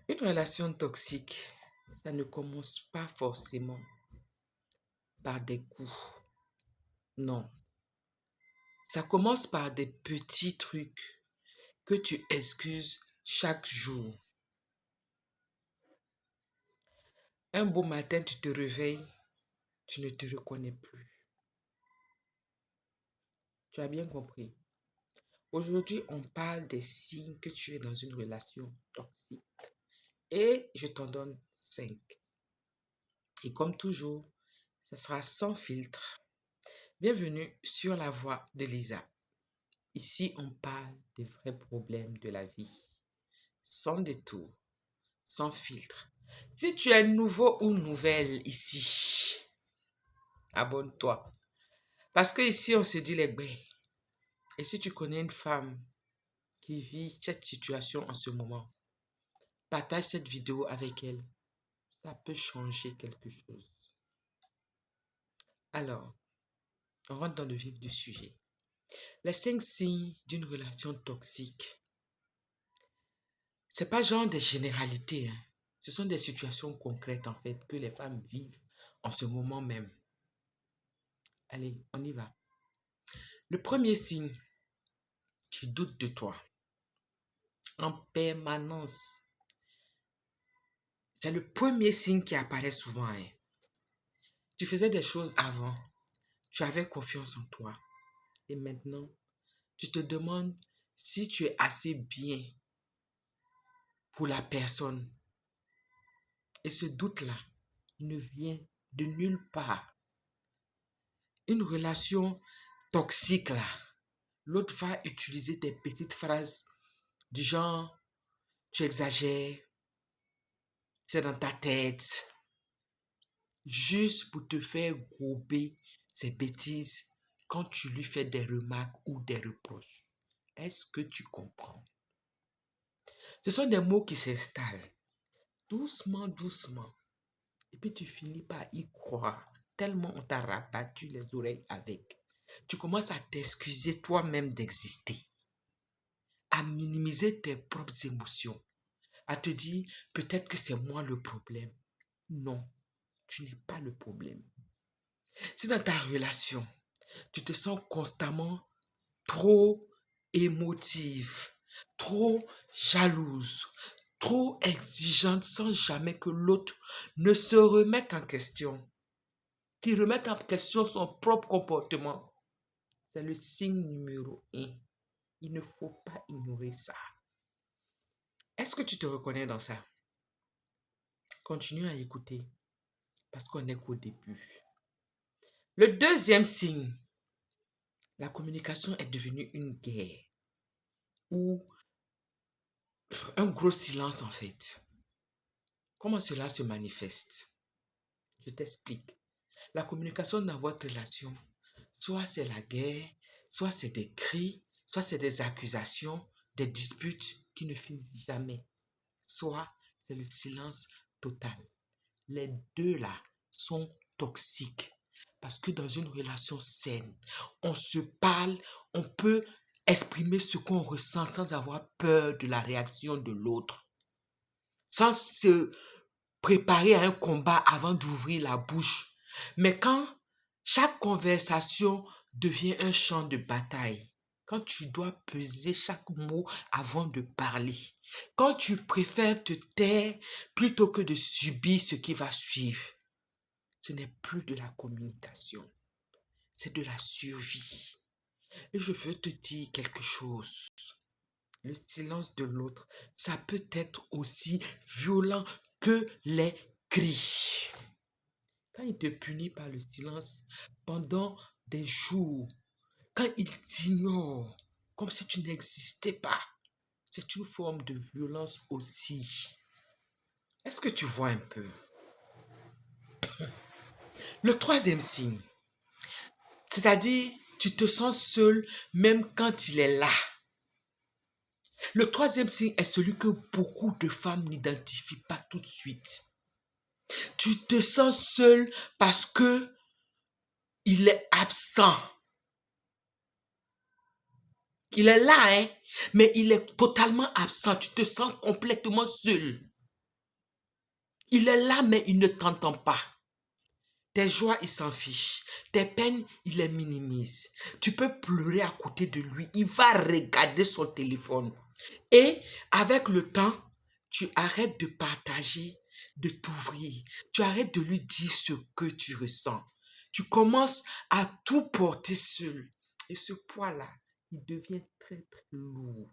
Une relation toxique, ça ne commence pas forcément par des coups. Non. Ça commence par des petits trucs que tu excuses chaque jour. Un beau matin, tu te réveilles, tu ne te reconnais plus. Tu as bien compris. Aujourd'hui, on parle des signes que tu es dans une relation toxique. Et je t'en donne 5. Et comme toujours, ce sera sans filtre. Bienvenue sur la voie de Lisa. Ici, on parle des vrais problèmes de la vie. Sans détour, sans filtre. Si tu es nouveau ou nouvelle ici, abonne-toi. Parce que ici, on se dit les baies. Et si tu connais une femme qui vit cette situation en ce moment, partage cette vidéo avec elle. Ça peut changer quelque chose. Alors, on rentre dans le vif du sujet. Les 5 signes d'une relation toxique. C'est pas genre des généralités, hein. Ce sont des situations concrètes en fait que les femmes vivent en ce moment même. Allez, on y va. Le premier signe, tu doutes de toi en permanence. C'est le premier signe qui apparaît souvent, hein. Tu faisais des choses avant, tu avais confiance en toi. Et maintenant, tu te demandes si tu es assez bien pour la personne. Et ce doute-là ne vient de nulle part. Une relation toxique, là, l'autre va utiliser des petites phrases du genre tu exagères, c'est dans ta tête, juste pour te faire gober ses bêtises quand tu lui fais des remarques ou des reproches. Est-ce que tu comprends? Ce sont des mots qui s'installent doucement, doucement. Et puis tu finis par y croire, tellement on t'a rabattu les oreilles avec. Tu commences à t'excuser toi-même d'exister, à minimiser tes propres émotions, à te dire peut-être que c'est moi le problème. Non, tu n'es pas le problème. Si dans ta relation, tu te sens constamment trop émotive, trop jalouse, trop exigeante sans jamais que l'autre ne se remette en question, qui remette en question son propre comportement, c'est le signe numéro 1. Il ne faut pas ignorer ça. Est-ce que tu te reconnais dans ça? Continue à écouter parce qu'on n'est qu'au début. Le deuxième signe, la communication est devenue une guerre ou un gros silence en fait. Comment cela se manifeste? Je t'explique. La communication dans votre relation, soit c'est la guerre, soit c'est des cris, soit c'est des accusations, des disputes qui ne finissent jamais, soit c'est le silence total. Les deux là sont toxiques parce que dans une relation saine, on se parle, on peut exprimer ce qu'on ressent sans avoir peur de la réaction de l'autre, sans se préparer à un combat avant d'ouvrir la bouche. Mais quand chaque conversation devient un champ de bataille, quand tu dois peser chaque mot avant de parler, quand tu préfères te taire plutôt que de subir ce qui va suivre, ce n'est plus de la communication, c'est de la survie. Et je veux te dire quelque chose. Le silence de l'autre, ça peut être aussi violent que les cris. Quand il te punit par le silence pendant des jours, quand il t'ignore comme si tu n'existais pas, c'est une forme de violence aussi. Est-ce que tu vois un peu? Le troisième signe, c'est-à-dire tu te sens seul même quand il est là. Le troisième signe est celui que beaucoup de femmes n'identifient pas tout de suite. Tu te sens seul parce que il est absent. Il est là, hein, mais il est totalement absent. Tu te sens complètement seul. Il est là, mais il ne t'entend pas. Tes joies, il s'en fiche. Tes peines, il les minimise. Tu peux pleurer à côté de lui. Il va regarder son téléphone. Et avec le temps, tu arrêtes de partager, de t'ouvrir. Tu arrêtes de lui dire ce que tu ressens. Tu commences à tout porter seul. Et ce poids-là, il devient très, très lourd.